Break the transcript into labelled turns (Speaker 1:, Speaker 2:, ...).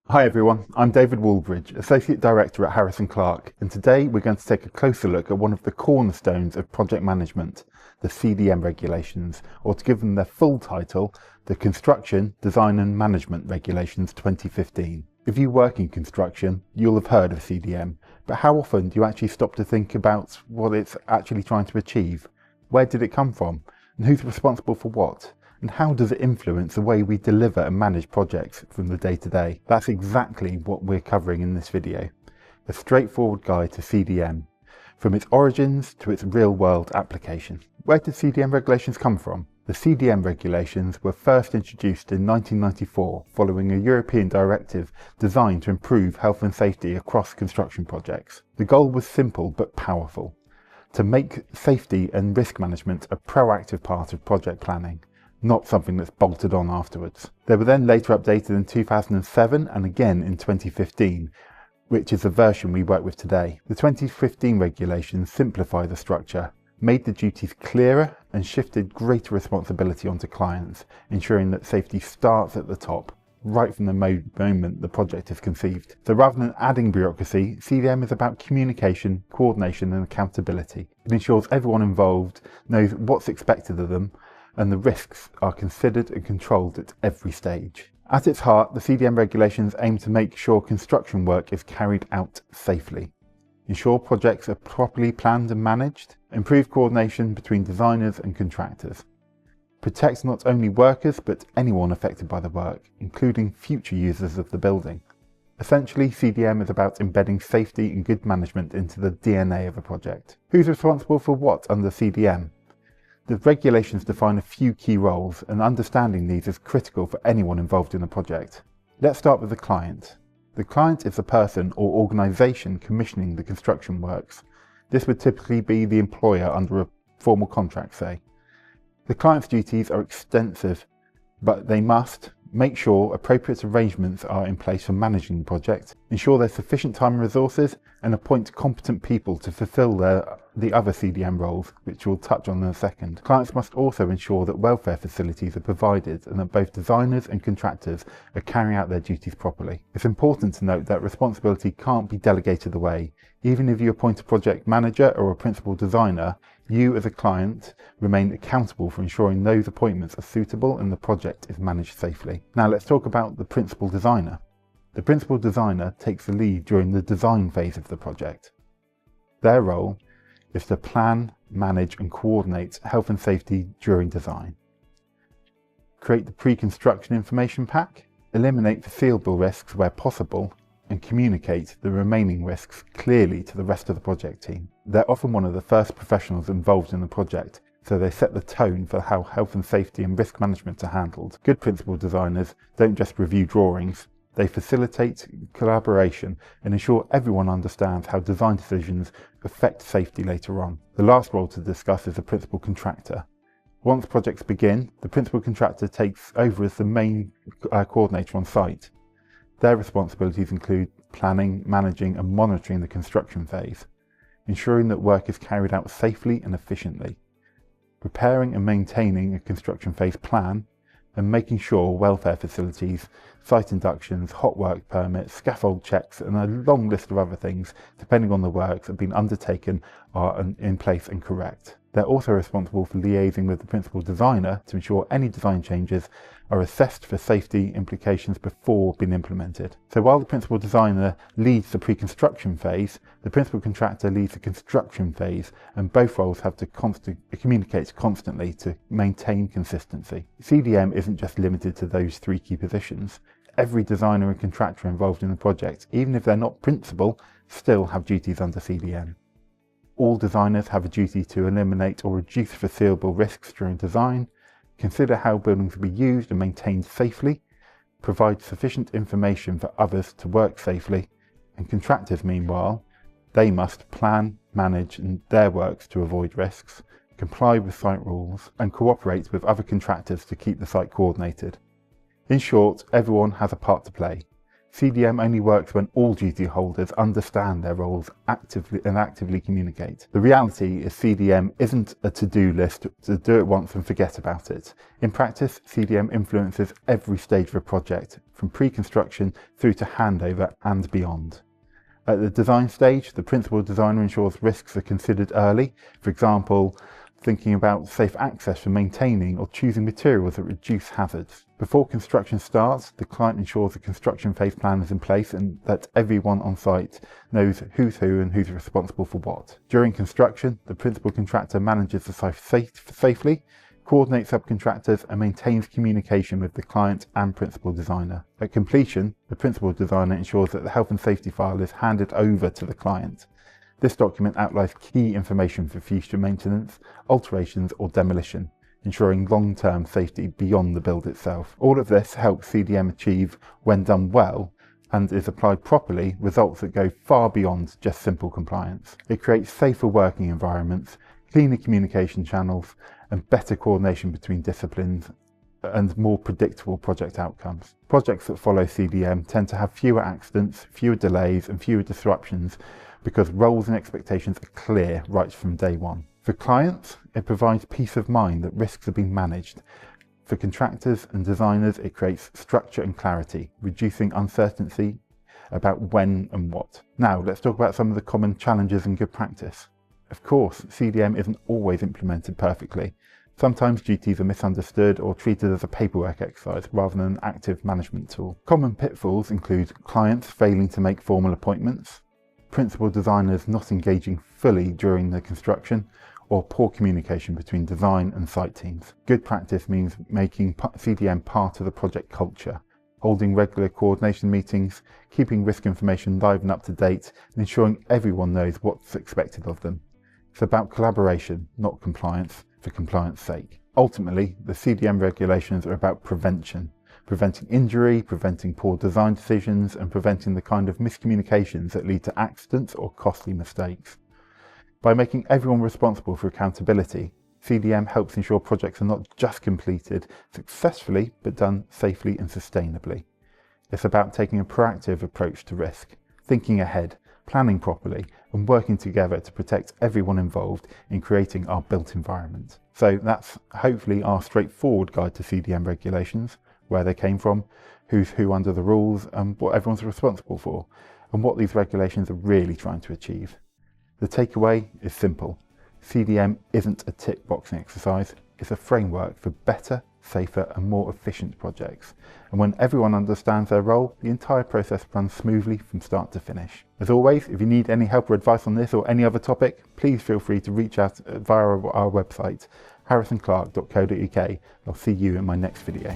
Speaker 1: Hi everyone, I'm David Wallbridge, Associate Director at Harris & Clarke, and today we're going to take a closer look at one of the cornerstones of project management, the CDM Regulations, or to give them their full title, the Construction, Design and Management Regulations 2015. If you work in construction, you'll have heard of CDM, but how often do you actually stop to think about what it's actually trying to achieve? Where did it come from? And who's responsible for what? And how does it influence the way we deliver and manage projects from the day-to-day? That's exactly what we're covering in this video. A straightforward guide to CDM, from its origins to its real-world application. Where did CDM regulations come from? The CDM regulations were first introduced in 1994 following a European directive designed to improve health and safety across construction projects. The goal was simple but powerful: to make safety and risk management a proactive part of project planning, not something that's bolted on afterwards. They were then later updated in 2007 and again in 2015, which is the version we work with today. The 2015 regulations simplified the structure, made the duties clearer and shifted greater responsibility onto clients, ensuring that safety starts at the top, right from the moment the project is conceived. So rather than adding bureaucracy, CDM is about communication, coordination and accountability. It ensures everyone involved knows what's expected of them, and the risks are considered and controlled at every stage. At its heart, the CDM regulations aim to make sure construction work is carried out safely, ensure projects are properly planned and managed, improve coordination between designers and contractors, protect not only workers but anyone affected by the work, including future users of the building. Essentially, CDM is about embedding safety and good management into the DNA of a project. Who's responsible for what under CDM? The regulations define a few key roles, and understanding these is critical for anyone involved in a project. Let's start with the client. The client is the person or organisation commissioning the construction works. This would typically be the employer under a formal contract, say. The client's duties are extensive, but they must make sure appropriate arrangements are in place for managing the project, ensure there's sufficient time and resources, and appoint competent people to fulfil the other CDM roles, which we'll touch on in a second. Clients must also ensure that welfare facilities are provided and that both designers and contractors are carrying out their duties properly. It's important to note that responsibility can't be delegated away. Even if you appoint a project manager or a principal designer, you as a client remain accountable for ensuring those appointments are suitable and the project is managed safely. Now let's talk about the principal designer. The principal designer takes the lead during the design phase of the project. Their role is to plan, manage and coordinate health and safety during design. Create the pre-construction information pack, eliminate foreseeable risks where possible, and communicate the remaining risks clearly to the rest of the project team. They're often one of the first professionals involved in the project, so they set the tone for how health and safety and risk management are handled. Good principal designers don't just review drawings, they facilitate collaboration and ensure everyone understands how design decisions affect safety later on. The last role to discuss is the principal contractor. Once projects begin, the principal contractor takes over as the main coordinator on site. Their responsibilities include planning, managing and monitoring the construction phase, ensuring that work is carried out safely and efficiently, preparing and maintaining a construction phase plan, and making sure welfare facilities, site inductions, hot work permits, scaffold checks and a long list of other things, depending on the works that have been undertaken, are in place and correct. They're also responsible for liaising with the principal designer to ensure any design changes are assessed for safety implications before being implemented. So while the principal designer leads the pre-construction phase, the principal contractor leads the construction phase, and both roles have to communicate constantly to maintain consistency. CDM isn't just limited to those three key positions. Every designer and contractor involved in the project, even if they're not principal, still have duties under CDM. All designers have a duty to eliminate or reduce foreseeable risks during design, consider how buildings will be used and maintained safely, provide sufficient information for others to work safely, and contractors, meanwhile, they must plan, manage their works to avoid risks, comply with site rules, and cooperate with other contractors to keep the site coordinated. In short, everyone has a part to play. CDM only works when all duty holders understand their roles actively communicate. The reality is CDM isn't a to-do list to do it once and forget about it. In practice, CDM influences every stage of a project, from pre-construction through to handover and beyond. At the design stage, the principal designer ensures risks are considered early, for example, thinking about safe access for maintaining or choosing materials that reduce hazards. Before construction starts, the client ensures the construction phase plan is in place and that everyone on site knows who's who and who's responsible for what. During construction, the principal contractor manages the site safely, coordinates subcontractors and maintains communication with the client and principal designer. At completion, the principal designer ensures that the health and safety file is handed over to the client. This document outlines key information for future maintenance, alterations or demolition, ensuring long-term safety beyond the build itself. All of this helps CDM achieve, when done well, and is applied properly, results that go far beyond just simple compliance. It creates safer working environments, cleaner communication channels, and better coordination between disciplines and more predictable project outcomes. Projects that follow CDM tend to have fewer accidents, fewer delays, and fewer disruptions because roles and expectations are clear right from day one. For clients, it provides peace of mind that risks are being managed. For contractors and designers, it creates structure and clarity, reducing uncertainty about when and what. Now, let's talk about some of the common challenges in good practice. Of course, CDM isn't always implemented perfectly. Sometimes duties are misunderstood or treated as a paperwork exercise rather than an active management tool. Common pitfalls include clients failing to make formal appointments, principal designers not engaging fully during the construction, or poor communication between design and site teams. Good practice means making CDM part of the project culture, holding regular coordination meetings, keeping risk information live and up to date, and ensuring everyone knows what's expected of them. It's about collaboration, not compliance, for compliance sake. Ultimately, the CDM regulations are about preventing injury, preventing poor design decisions, and preventing the kind of miscommunications that lead to accidents or costly mistakes. By making everyone responsible for accountability, CDM helps ensure projects are not just completed successfully, but done safely and sustainably. It's about taking a proactive approach to risk, thinking ahead, planning properly, and working together to protect everyone involved in creating our built environment. So that's hopefully our straightforward guide to CDM regulations, where they came from, who's who under the rules, and what everyone's responsible for, and what these regulations are really trying to achieve. The takeaway is simple. CDM isn't a tick boxing exercise, it's a framework for better, safer and more efficient projects. And when everyone understands their role, the entire process runs smoothly from start to finish. As always, if you need any help or advice on this or any other topic, please feel free to reach out via our website, harrisonclarke.co.uk. I'll see you in my next video.